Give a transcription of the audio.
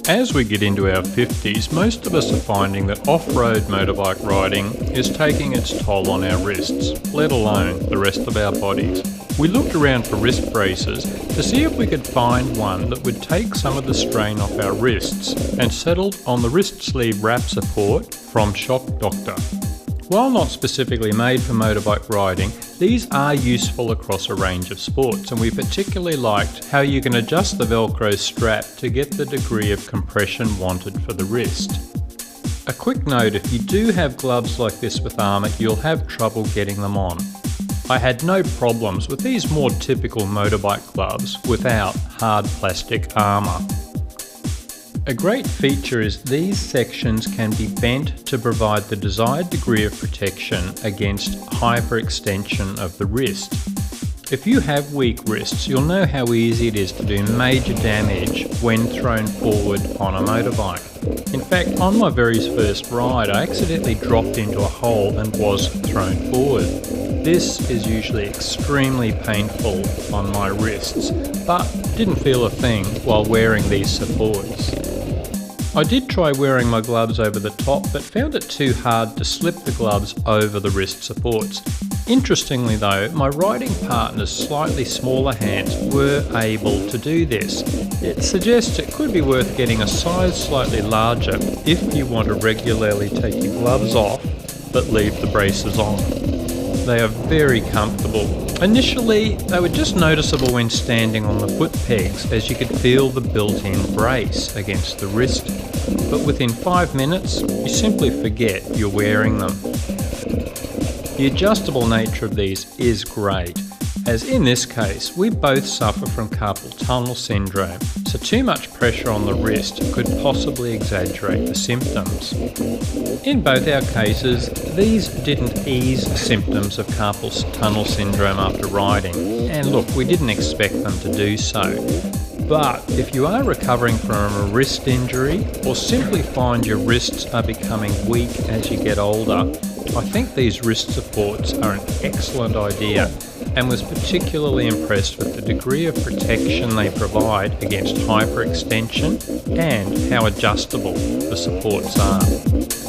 As we get into our 50s, most of us are finding that off-road motorbike riding is taking its toll on our wrists, let alone the rest of our bodies. We looked around for wrist braces to see if we could find one that would take some of the strain off our wrists, and settled on the wrist sleeve wrap support from Shock Doctor. While not specifically made for motorbike riding, these are useful across a range of sports, and we particularly liked how you can adjust the Velcro strap to get the degree of compression wanted for the wrist. A quick note, if you do have gloves like this with armour, you'll have trouble getting them on. I had no problems with these more typical motorbike gloves without hard plastic armour. A great feature is these sections can be bent to provide the desired degree of protection against hyperextension of the wrist. If you have weak wrists, you'll know how easy it is to do major damage when thrown forward on a motorbike. In fact, on my very first ride, I accidentally dropped into a hole and was thrown forward. This is usually extremely painful on my wrists, but didn't feel a thing while wearing these supports. I did try wearing my gloves over the top, but found it too hard to slip the gloves over the wrist supports. Interestingly though, my riding partner's slightly smaller hands were able to do this. It suggests it could be worth getting a size slightly larger if you want to regularly take your gloves off, but leave the braces on. They are very comfortable. Initially, they were just noticeable when standing on the foot pegs, as you could feel the built-in brace against the wrist. But within 5 minutes, you simply forget you're wearing them. The adjustable nature of these is great, as in this case, we both suffer from carpal tunnel syndrome, so too much pressure on the wrist could possibly exaggerate the symptoms. In both our cases, these didn't ease symptoms of carpal tunnel syndrome after riding, and look, we didn't expect them to do so. But if you are recovering from a wrist injury, or simply find your wrists are becoming weak as you get older, I think these wrist supports are an excellent idea, and was particularly impressed with the degree of protection they provide against hyperextension and how adjustable the supports are.